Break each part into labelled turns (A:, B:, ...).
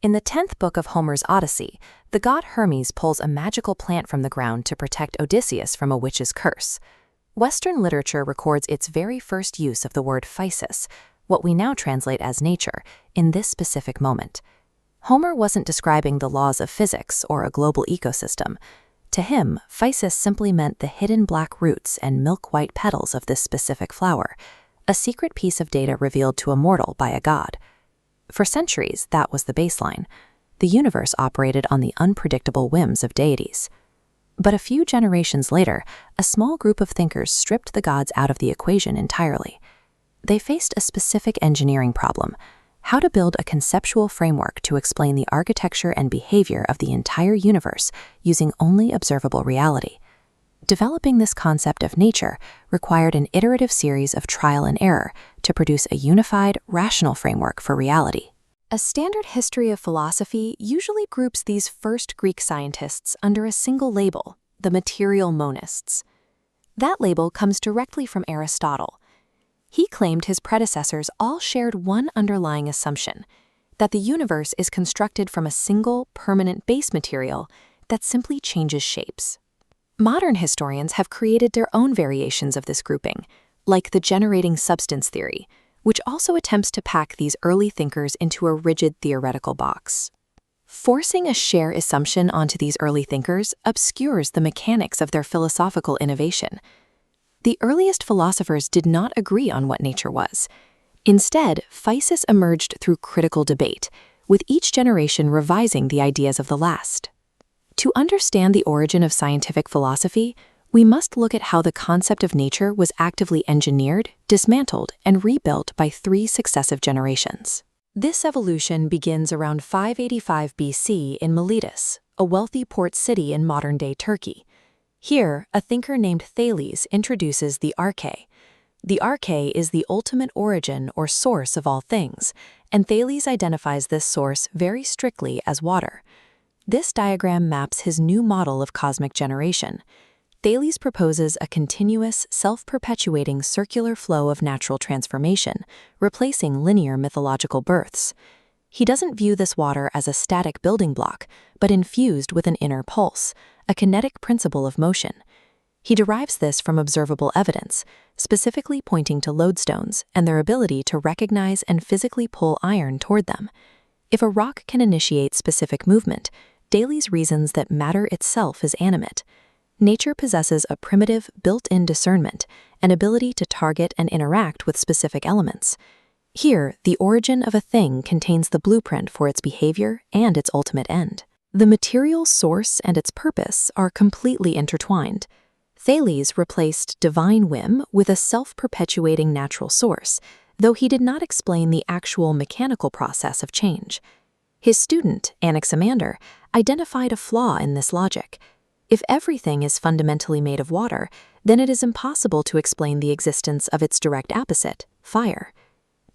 A: In the 10th book of Homer's Odyssey, the god Hermes pulls a magical plant from the ground to protect Odysseus from a witch's curse. Western literature records its very first use of the word physis, what we now translate as nature, in this specific moment. Homer wasn't describing the laws of physics or a global ecosystem. To him, physis simply meant the hidden black roots and milk-white petals of this specific flower, a secret piece of data revealed to a mortal by a god. For centuries, that was the baseline. The universe operated on the unpredictable whims of deities. But a few generations later, a small group of thinkers stripped the gods out of the equation entirely. They faced a specific engineering problem: how to build a conceptual framework to explain the architecture and behavior of the entire universe using only observable reality. Developing this concept of nature required an iterative series of trial and error to produce a unified, rational framework for reality. A standard history of philosophy usually groups these first Greek scientists under a single label, the material monists. That label comes directly from Aristotle. He claimed his predecessors all shared one underlying assumption, that the universe is constructed from a single, permanent base material that simply changes shapes. Modern historians have created their own variations of this grouping, like the generating substance theory, which also attempts to pack these early thinkers into a rigid theoretical box. Forcing a shared assumption onto these early thinkers obscures the mechanics of their philosophical innovation. The earliest philosophers did not agree on what nature was. Instead, physis emerged through critical debate, with each generation revising the ideas of the last. To understand the origin of scientific philosophy, we must look at how the concept of nature was actively engineered, dismantled, and rebuilt by 3 successive generations. This evolution begins around 585 BC in Miletus, a wealthy port city in modern-day Turkey. Here, a thinker named Thales introduces the arche. The arche is the ultimate origin or source of all things, and Thales identifies this source very strictly as water. This diagram maps his new model of cosmic generation. Thales proposes a continuous, self-perpetuating circular flow of natural transformation, replacing linear mythological births. He doesn't view this water as a static building block, but infused with an inner pulse, a kinetic principle of motion. He derives this from observable evidence, specifically pointing to lodestones and their ability to recognize and physically pull iron toward them. If a rock can initiate specific movement, Thales reasons that matter itself is animate. Nature possesses a primitive, built-in discernment, an ability to target and interact with specific elements. Here, the origin of a thing contains the blueprint for its behavior and its ultimate end. The material source and its purpose are completely intertwined. Thales replaced divine whim with a self-perpetuating natural source, though he did not explain the actual mechanical process of change. His student, Anaximander, identified a flaw in this logic. If everything is fundamentally made of water, then it is impossible to explain the existence of its direct opposite, fire.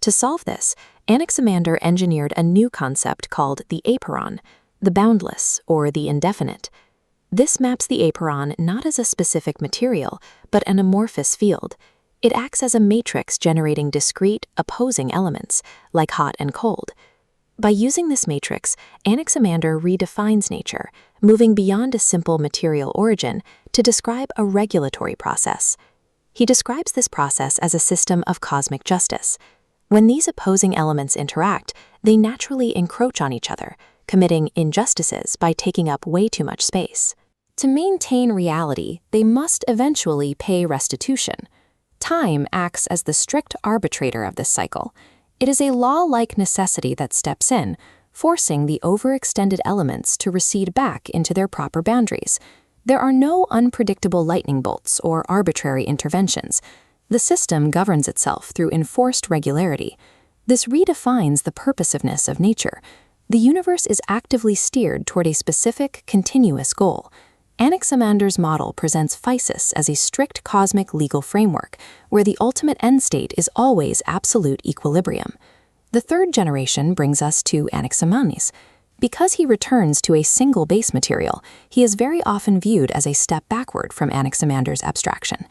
A: To solve this, Anaximander engineered a new concept called the apeiron, the boundless, or the indefinite. This maps the apeiron not as a specific material, but an amorphous field. It acts as a matrix generating discrete, opposing elements, like hot and cold. By using this matrix, Anaximander redefines nature, moving beyond a simple material origin to describe a regulatory process. He describes this process as a system of cosmic justice. When these opposing elements interact, they naturally encroach on each other, committing injustices by taking up way too much space. To maintain reality, they must eventually pay restitution. Time acts as the strict arbitrator of this cycle. It is a law-like necessity that steps in, forcing the overextended elements to recede back into their proper boundaries. There are no unpredictable lightning bolts or arbitrary interventions. The system governs itself through enforced regularity. This redefines the purposiveness of nature. The universe is actively steered toward a specific, continuous goal. Anaximander's model presents physis as a strict cosmic legal framework, where the ultimate end state is always absolute equilibrium. The 3rd generation brings us to Anaximenes. Because he returns to a single base material, he is very often viewed as a step backward from Anaximander's abstraction.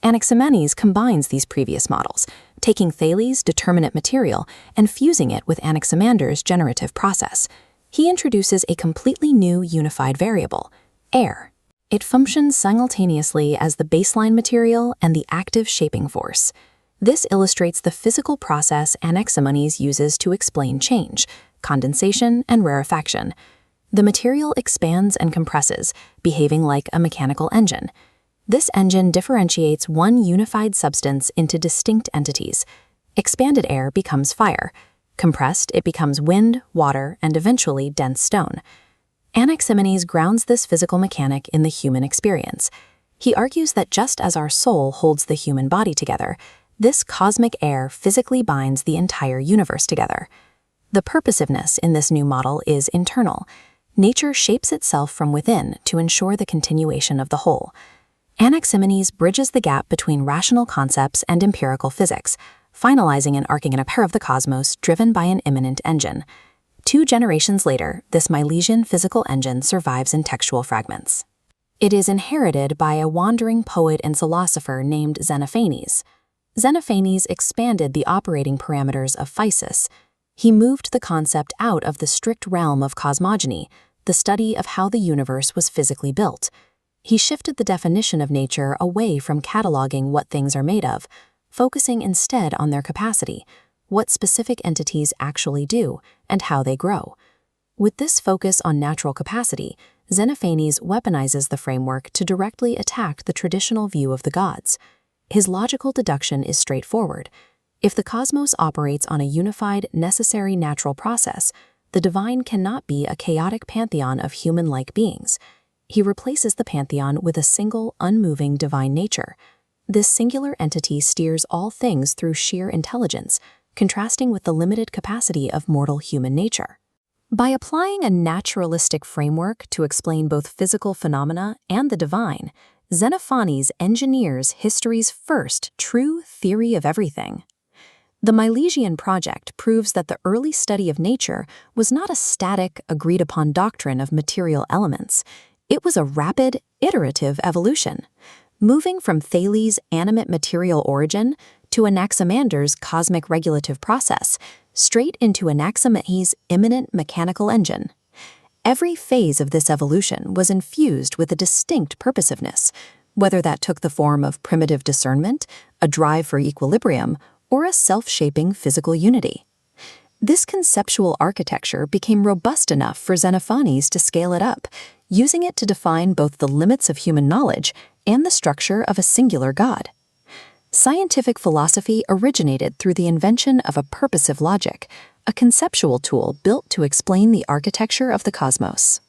A: Anaximenes combines these previous models, taking Thales' determinate material and fusing it with Anaximander's generative process. He introduces a completely new unified variable, air. It functions simultaneously as the baseline material and the active shaping force. This illustrates the physical process Anaximander uses to explain change, condensation, and rarefaction. The material expands and compresses, behaving like a mechanical engine. This engine differentiates one unified substance into distinct entities. Expanded air becomes fire. Compressed, it becomes wind, water, and eventually dense stone. Anaximander grounds this physical mechanic in the human experience. He argues that just as our soul holds the human body together, this cosmic air physically binds the entire universe together. The purposiveness in this new model is internal. Nature shapes itself from within to ensure the continuation of the whole. Anaximander bridges the gap between rational concepts and empirical physics, finalizing and arcing an pair of the cosmos driven by an immanent engine. 2 generations later, this Milesian physical engine survives in textual fragments. It is inherited by a wandering poet and philosopher named Xenophanes. Xenophanes expanded the operating parameters of physis. He moved the concept out of the strict realm of cosmogony, the study of how the universe was physically built. He shifted the definition of nature away from cataloging what things are made of, focusing instead on their capacity, what specific entities actually do, and how they grow. With this focus on natural capacity, Xenophanes weaponizes the framework to directly attack the traditional view of the gods. His logical deduction is straightforward. If the cosmos operates on a unified, necessary natural process, the divine cannot be a chaotic pantheon of human-like beings. He replaces the pantheon with a single, unmoving divine nature. This singular entity steers all things through sheer intelligence, contrasting with the limited capacity of mortal human nature. By applying a naturalistic framework to explain both physical phenomena and the divine, Xenophanes engineers history's first true theory of everything. The Milesian project proves that the early study of nature was not a static, agreed-upon doctrine of material elements. It was a rapid, iterative evolution, moving from Thales' animate material origin to Anaximander's cosmic regulative process, straight into Anaximander's immanent mechanical engine. Every phase of this evolution was infused with a distinct purposiveness, whether that took the form of primitive discernment, a drive for equilibrium, or a self-shaping physical unity. This conceptual architecture became robust enough for Xenophanes to scale it up, using it to define both the limits of human knowledge and the structure of a singular god. Scientific philosophy originated through the invention of a purposive logic, a conceptual tool built to explain the architecture of the cosmos.